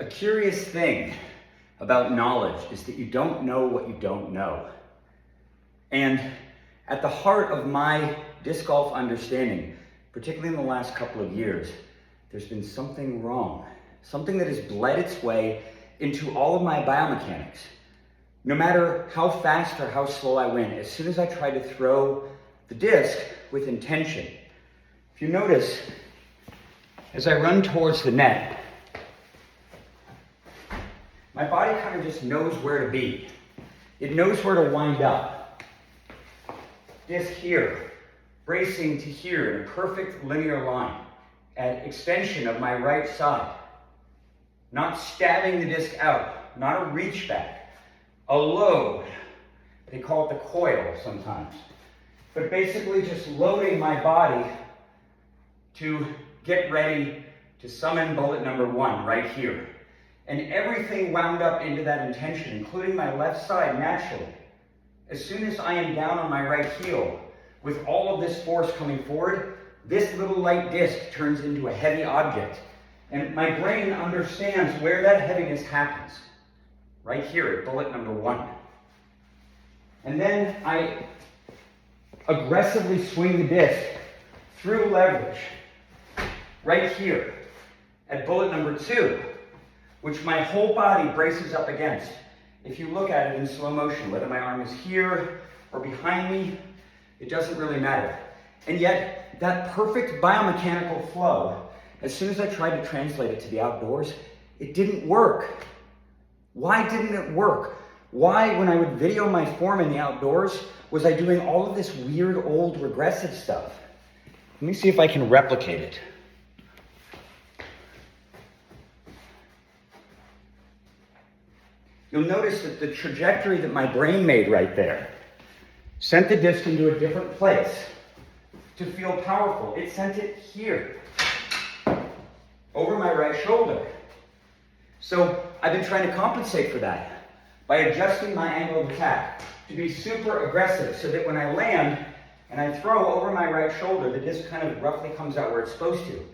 curious thing about knowledge is that you don't know what you don't know. And at the heart of my disc golf understanding, particularly in the last couple of years, there's been something wrong. Something that has bled its way into all of my biomechanics. No matter how fast or how slow I went, as soon as I try to throw the disc with intention, if you notice, as I run towards the net, my body kind of just knows where to be. It knows where to wind up. Disc here, bracing to here in a perfect linear line at extension of my right side. Not stabbing the disc out, not a reach back, a load. They call it the coil sometimes. But basically just loading my body to get ready to summon bullet number 1 right here. And everything wound up into that intention, including my left side naturally. As soon as I am down on my right heel, with all of this force coming forward, this little light disc turns into a heavy object. And my brain understands where that heaviness happens. Right here at bullet number 1. And then I aggressively swing the disc through leverage. Right here at bullet number 2, which my whole body braces up against. If you look at it in slow motion, whether my arm is here or behind me, it doesn't really matter. And yet, that perfect biomechanical flow, as soon as I tried to translate it to the outdoors, it didn't work. Why didn't it work? Why, when I would video my form in the outdoors, was I doing all of this weird old regressive stuff? Let me see if I can replicate it. You'll notice that the trajectory that my brain made right there sent the disc into a different place to feel powerful. It sent it here, over my right shoulder. So I've been trying to compensate for that by adjusting my angle of attack to be super aggressive so that when I land and I throw over my right shoulder, the disc kind of roughly comes out where it's supposed to.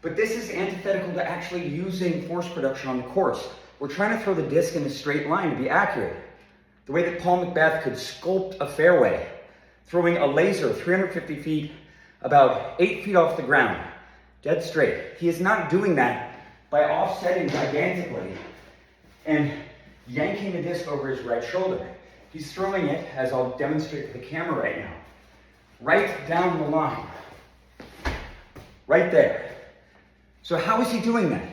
But this is antithetical to actually using force production on the course. We're trying to throw the disc in a straight line to be accurate. The way that Paul McBeth could sculpt a fairway, throwing a laser 350 feet, about 8 feet off the ground, dead straight. He is not doing that by offsetting gigantically and yanking the disc over his right shoulder. He's throwing it, as I'll demonstrate to the camera right now, right down the line. Right there. So how is he doing that?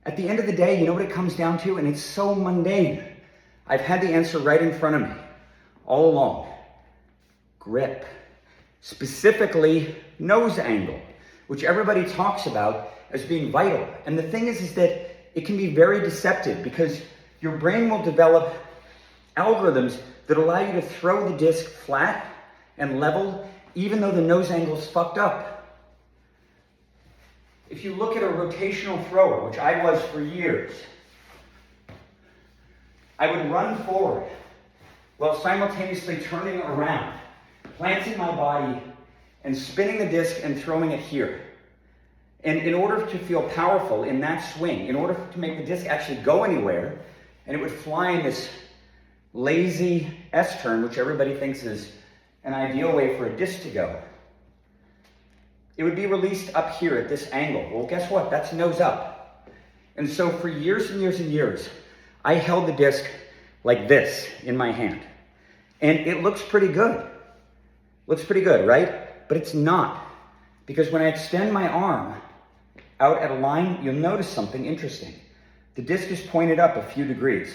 At the end of the day, you know what it comes down to? And it's so mundane. I've had the answer right in front of me all along. Grip. Specifically, nose angle, which everybody talks about as being vital. And the thing is that it can be very deceptive because your brain will develop algorithms that allow you to throw the disc flat and level, even though the nose angle's fucked up. If you look at a rotational thrower, which I was for years, I would run forward while simultaneously turning around, planting my body and spinning the disc and throwing it here. And in order to feel powerful in that swing, in order to make the disc actually go anywhere, and it would fly in this lazy S-turn, which everybody thinks is an ideal way for a disc to go, it would be released up here at this angle. Well, guess what? That's nose up. And so for years and years and years, I held the disc like this in my hand. And it looks pretty good. Looks pretty good, right? But it's not. Because when I extend my arm out at a line, you'll notice something interesting. The disc is pointed up a few degrees.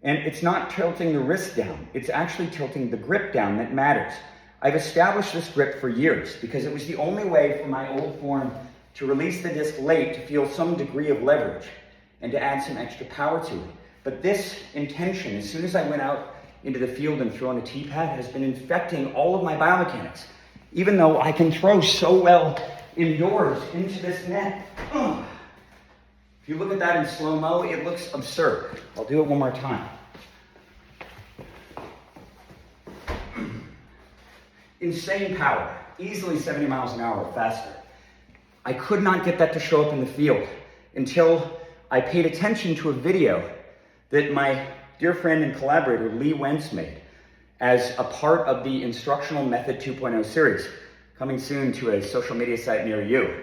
And it's not tilting the wrist down. It's actually tilting the grip down that matters. I've established this grip for years because it was the only way for my old form to release the disc late to feel some degree of leverage and to add some extra power to it. But this intention, as soon as I went out into the field and thrown a tee pad, has been infecting all of my biomechanics. Even though I can throw so well indoors into this net. If you look at that in slow-mo, it looks absurd. I'll do it one more time. Insane power, easily 70 miles an hour or faster. I could not get that to show up in the field until I paid attention to a video that my dear friend and collaborator, Lee Wence, made as a part of the Instructional Method 2.0 series, coming soon to a social media site near you.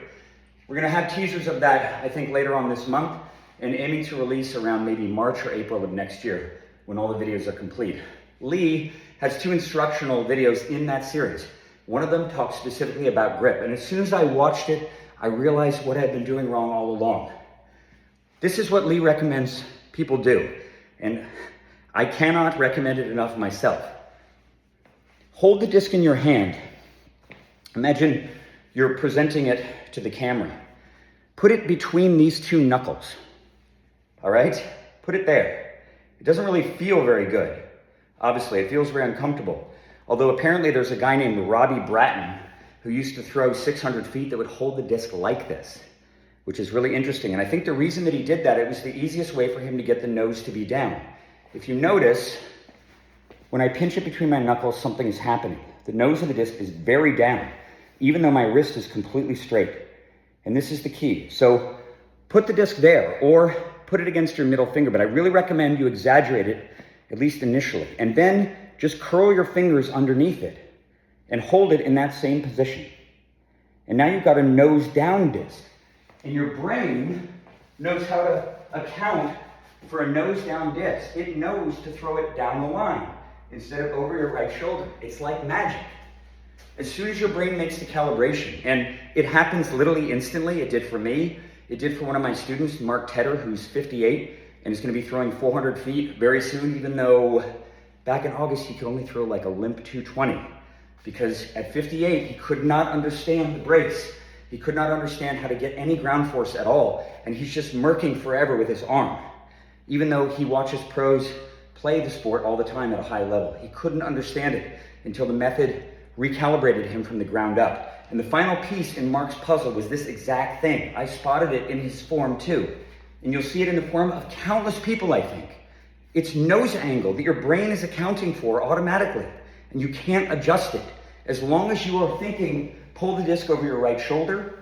We're gonna have teasers of that, I think, later on this month, and aiming to release around maybe March or April of next year, when all the videos are complete. Lee has 2 instructional videos in that series. One of them talks specifically about grip, and as soon as I watched it, I realized what I'd been doing wrong all along. This is what Lee recommends people do, and I cannot recommend it enough myself. Hold the disc in your hand. Imagine you're presenting it to the camera. Put it between these 2 knuckles, all right? Put it there. It doesn't really feel very good. Obviously, it feels very uncomfortable. Although apparently there's a guy named Robbie Bratton who used to throw 600 feet that would hold the disc like this, which is really interesting. And I think the reason that he did that, it was the easiest way for him to get the nose to be down. If you notice, when I pinch it between my knuckles, something is happening. The nose of the disc is very down, even though my wrist is completely straight. And this is the key. So put the disc there, or put it against your middle finger, but I really recommend you exaggerate it, at least initially. And then just curl your fingers underneath it and hold it in that same position. And now you've got a nose down disc. And your brain knows how to account for a nose down disc. It knows to throw it down the line instead of over your right shoulder. It's like magic. As soon as your brain makes the calibration, and it happens literally instantly, it did for me, it did for one of my students, Mark Tedder, who's 58, and is gonna be throwing 400 feet very soon, even though back in August, he could only throw like a limp 220, because at 58, he could not understand the brace. He could not understand how to get any ground force at all, and he's just murking forever with his arm. Even though he watches pros play the sport all the time at a high level, he couldn't understand it until the method recalibrated him from the ground up. And the final piece in Mark's puzzle was this exact thing. I spotted it in his form too, and you'll see it in the form of countless people, I think. It's nose angle that your brain is accounting for automatically, and you can't adjust it. As long as you are thinking, pull the disc over your right shoulder,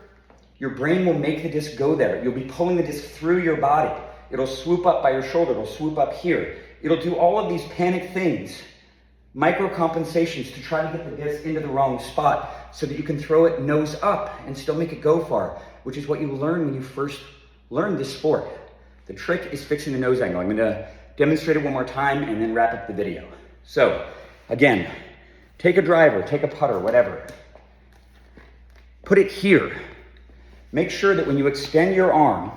your brain will make the disc go there. You'll be pulling the disc through your body. It'll swoop up by your shoulder. It'll swoop up here. It'll do all of these panic things, micro compensations to try to get the disc into the wrong spot so that you can throw it nose up and still make it go far, which is what you learn when you first learn this sport. The trick is fixing the nose angle. I'm gonna demonstrate it one more time and then wrap up the video. So, again, take a driver, take a putter, whatever. Put it here. Make sure that when you extend your arm,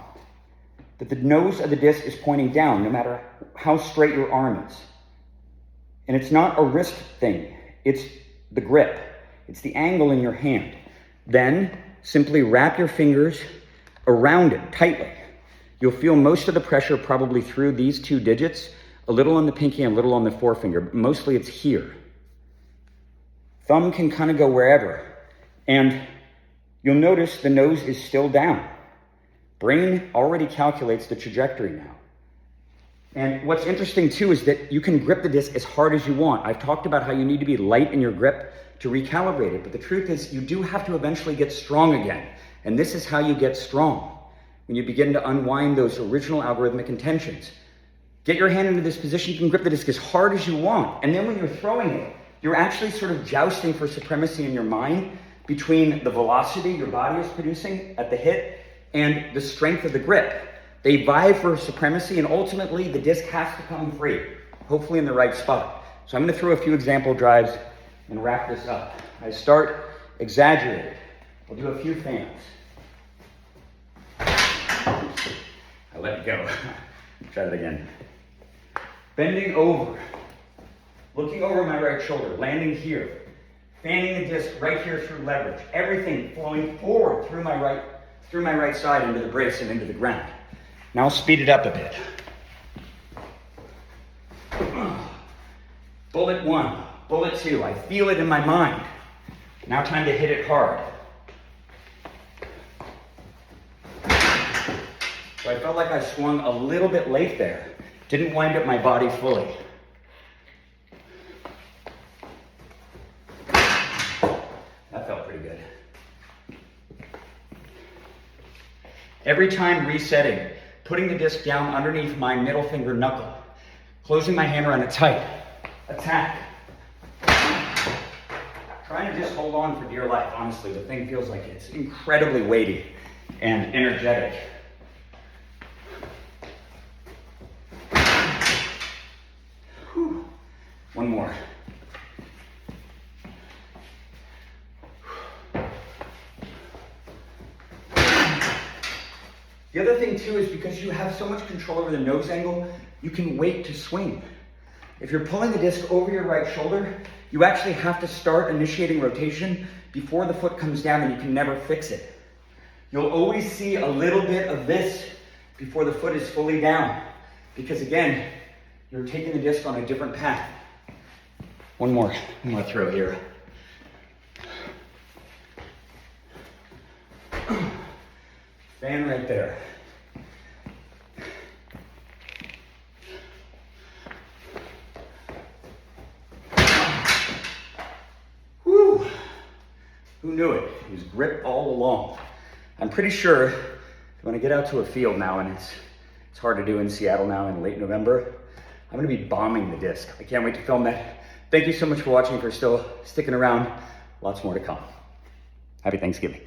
that the nose of the disc is pointing down, no matter how straight your arm is. And it's not a wrist thing, it's the grip. It's the angle in your hand. Then, simply wrap your fingers around it tightly. You'll feel most of the pressure probably through these 2 digits, a little on the pinky and a little on the forefinger, but mostly it's here. Thumb can kind of go wherever. And you'll notice the nose is still down. Brain already calculates the trajectory now. And what's interesting too is that you can grip the disc as hard as you want. I've talked about how you need to be light in your grip to recalibrate it, but the truth is you do have to eventually get strong again. And this is how you get strong, when you begin to unwind those original algorithmic intentions. Get your hand into this position, you can grip the disc as hard as you want. And then when you're throwing it, you're actually sort of jousting for supremacy in your mind between the velocity your body is producing at the hit and the strength of the grip. They vie for supremacy, and ultimately the disc has to come free, hopefully in the right spot. So I'm going to throw a few example drives and wrap this up. I start exaggerated. I'll do a few fans. I let it go. Try that again. Bending over, looking over my right shoulder, landing here, fanning the disc right here through leverage, everything flowing forward through my right side into the brace and into the ground. Now I'll speed it up a bit. Bullet 1, bullet 2, I feel it in my mind. Now time to hit it hard. So I felt like I swung a little bit late there. Didn't wind up my body fully. That felt pretty good. Every time resetting putting the disc down underneath my middle finger knuckle, closing my hand around it tight, attack. Trying to just hold on for dear life, honestly. The thing feels like it's incredibly weighty and energetic. Whew. One more. The other thing too is because you have so much control over the nose angle, you can wait to swing. If you're pulling the disc over your right shoulder, you actually have to start initiating rotation before the foot comes down, and you can never fix it. You'll always see a little bit of this before the foot is fully down, because again, you're taking the disc on a different path. One more throw here. Fan right there. Whew. Who knew it? It was grip all along. I'm pretty sure when I get out to a field now, and it's hard to do in Seattle now in late November, I'm gonna be bombing the disc. I can't wait to film that. Thank you so much for watching, for still sticking around. Lots more to come. Happy Thanksgiving.